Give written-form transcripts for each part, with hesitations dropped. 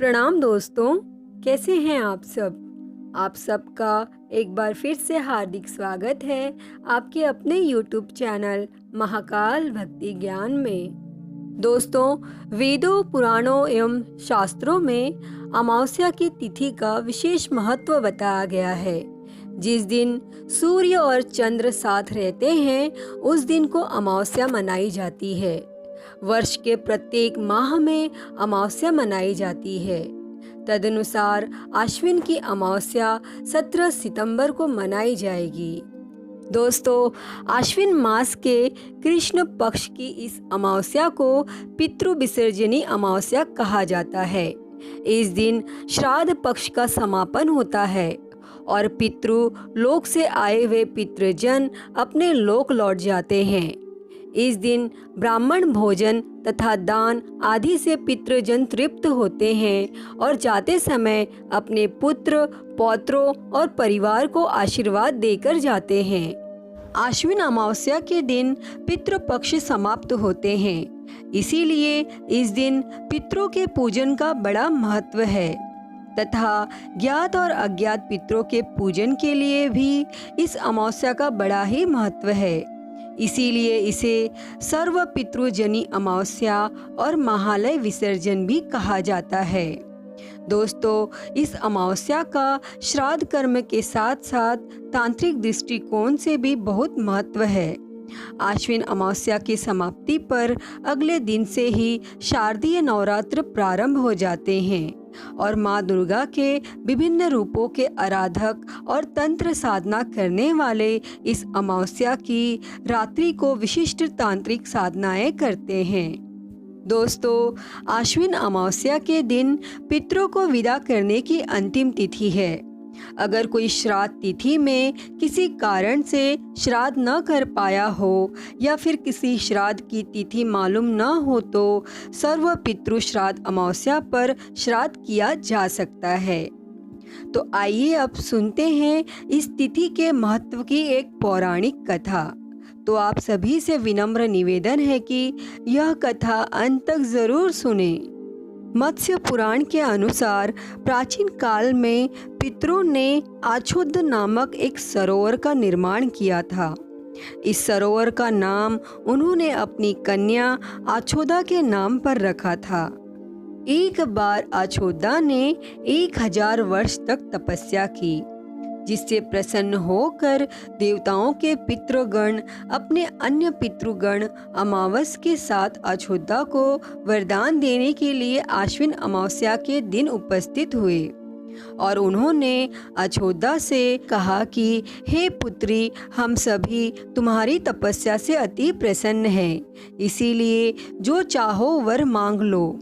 प्रणाम दोस्तों, कैसे हैं आप सब। आप सबका एक बार फिर से हार्दिक स्वागत है आपके अपने YouTube चैनल महाकाल भक्ति ज्ञान में। दोस्तों, वेदों, पुराणों एवं शास्त्रों में अमावस्या की तिथि का विशेष महत्व बताया गया है। जिस दिन सूर्य और चंद्र साथ रहते हैं उस दिन को अमावस्या मनाई जाती है। वर्ष के प्रत्येक माह में अमावस्या मनाई जाती है। तदनुसार आश्विन की अमावस्या 17 सितंबर को मनाई जाएगी। दोस्तों, आश्विन मास के कृष्ण पक्ष की इस अमावस्या को पितृ विसर्जनी अमावस्या कहा जाता है। इस दिन श्राद्ध पक्ष का समापन होता है और पितृ लोक से आए हुए पितृजन अपने लोक लौट जाते हैं। इस दिन ब्राह्मण भोजन तथा दान आदि से पितृजन तृप्त होते हैं और जाते समय अपने पुत्र, पौत्रों और परिवार को आशीर्वाद देकर जाते हैं। आश्विन अमावस्या के दिन पितृपक्ष समाप्त होते हैं, इसीलिए इस दिन पितरों के पूजन का बड़ा महत्व है तथा ज्ञात और अज्ञात पितरों के पूजन के लिए भी इस अमावस्या का बड़ा ही महत्व है। इसीलिए इसे सर्व पितृजनी अमावस्या और महालय विसर्जन भी कहा जाता है। दोस्तों, इस अमावस्या का श्राद्ध कर्म के साथ साथ तांत्रिक दृष्टिकोण से भी बहुत महत्व है। आश्विन अमावस्या की समाप्ति पर अगले दिन से ही शारदीय नवरात्र प्रारंभ हो जाते हैं और माँ दुर्गा के विभिन्न रूपों के आराधक और तंत्र साधना करने वाले इस अमावस्या की रात्रि को विशिष्ट तांत्रिक साधनाएं करते हैं। दोस्तों, आश्विन अमावस्या के दिन पितरों को विदा करने की अंतिम तिथि है। अगर कोई श्राद्ध तिथि में किसी कारण से श्राद्ध न कर पाया हो या फिर किसी श्राद्ध की तिथि मालूम न हो तो सर्व पितृ श्राद्ध अमावस्या पर श्राद्ध किया जा सकता है। तो आइए अब सुनते हैं इस तिथि के महत्व की एक पौराणिक कथा। तो आप सभी से विनम्र निवेदन है कि यह कथा अंत तक जरूर सुने। मत्स्य पुराण के अनुसार प्राचीन काल में पितरों ने आछोद नामक एक सरोवर का निर्माण किया था। इस सरोवर का नाम उन्होंने अपनी कन्या आछोदा के नाम पर रखा था। एक बार आछोदा ने 1000 वर्ष तक तपस्या की, जिससे प्रसन्न होकर देवताओं के पितृगण अपने अन्य पितृगण अमावस के साथ आछोदा को वरदान देने के लिए आश्विन अमावस्या के दिन उपस्थित हुए और उन्होंने आछोदा से कहा कि हे पुत्री, हम सभी तुम्हारी तपस्या से अति प्रसन्न हैं, इसीलिए जो चाहो वर मांग लो।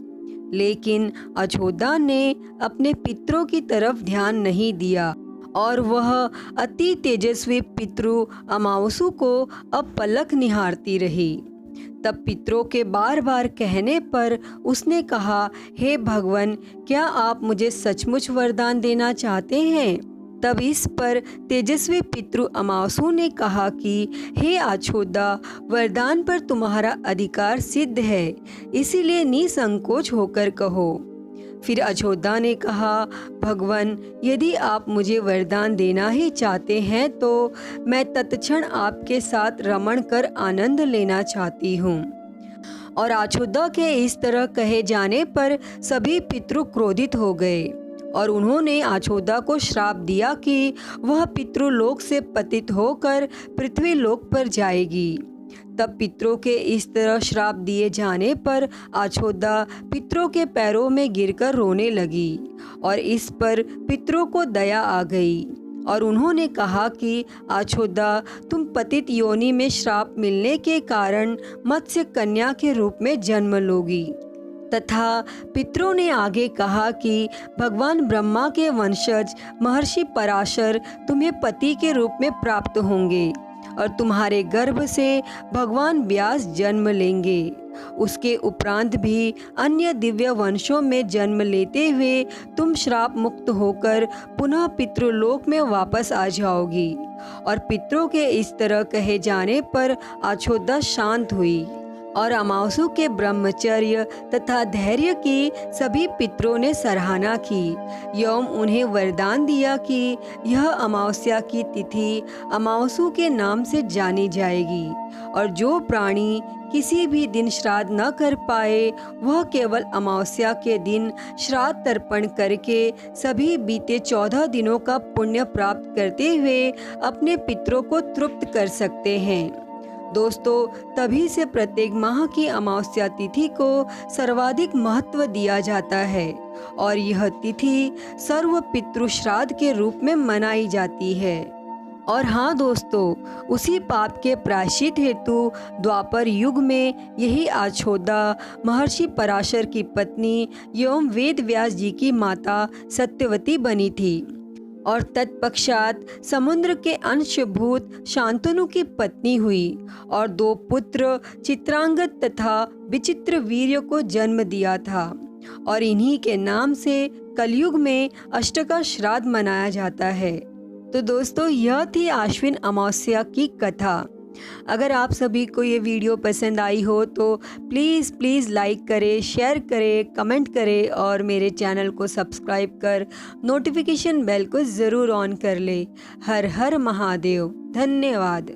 लेकिन आछोदा ने अपने पितरों की तरफ ध्यान नहीं दिया और वह अति तेजस्वी पितृ अमावसु को अब पलक निहारती रही। तब पितरों के बार बार कहने पर उसने कहा, हे भगवान, क्या आप मुझे सचमुच वरदान देना चाहते हैं? तब इस पर तेजस्वी पितृ अमावसु ने कहा कि हे आछोदा, वरदान पर तुम्हारा अधिकार सिद्ध है, इसीलिए निसंकोच होकर कहो। फिर आछोदा ने कहा, भगवान, यदि आप मुझे वरदान देना ही चाहते हैं तो मैं तत्क्षण आपके साथ रमण कर आनंद लेना चाहती हूँ। और आछोदा के इस तरह कहे जाने पर सभी पितृ क्रोधित हो गए और उन्होंने आछोदा को श्राप दिया कि वह पितृलोक से पतित होकर पृथ्वी लोक पर जाएगी। तब पितरों के इस तरह श्राप दिए जाने पर आछोदा पितरों के पैरों में गिरकर रोने लगी और इस पर पितरों को दया आ गई और उन्होंने कहा कि आछोदा, तुम पतित योनि में श्राप मिलने के कारण मत्स्य कन्या के रूप में जन्म लोगी। तथा पितरों ने आगे कहा कि भगवान ब्रह्मा के वंशज महर्षि पराशर तुम्हें पति के रूप में प्राप्त होंगे और तुम्हारे गर्भ से भगवान व्यास जन्म लेंगे। उसके उपरांत भी अन्य दिव्य वंशों में जन्म लेते हुए तुम श्राप मुक्त होकर पुनः पितृलोक में वापस आ जाओगी। और पितरों के इस तरह कहे जाने पर आछोदा शांत हुई और अमावसों के ब्रह्मचर्य तथा धैर्य की सभी पितरों ने सराहना की एवं उन्हें वरदान दिया कि यह अमावस्या की तिथि अमावसों के नाम से जानी जाएगी और जो प्राणी किसी भी दिन श्राद्ध न कर पाए वह केवल अमावस्या के दिन श्राद्ध तर्पण करके सभी बीते 14 दिनों का पुण्य प्राप्त करते हुए अपने पितरों को तृप्त कर सकते हैं। दोस्तों, तभी से प्रत्येक माह की अमावस्या तिथि को सर्वाधिक महत्व दिया जाता है और यह तिथि सर्व पितृ श्राद्ध के रूप में मनाई जाती है। और हाँ दोस्तों, उसी पाप के प्रायश्चित हेतु द्वापर युग में यही आछोदा महर्षि पराशर की पत्नी एवं वेद व्यास जी की माता सत्यवती बनी थी और तत्पश्चात समुद्र के अंशभूत शांतनु की पत्नी हुई और 2 पुत्र चित्रांगद तथा विचित्र वीर्य को जन्म दिया था और इन्हीं के नाम से कलयुग में अष्टका श्राद्ध मनाया जाता है। तो दोस्तों, यह थी आश्विन अमावस्या की कथा। अगर आप सभी को ये वीडियो पसंद आई हो तो प्लीज़ लाइक करें, शेयर करें, कमेंट करें और मेरे चैनल को सब्सक्राइब कर नोटिफिकेशन बेल को ज़रूर ऑन कर ले। हर हर महादेव। धन्यवाद।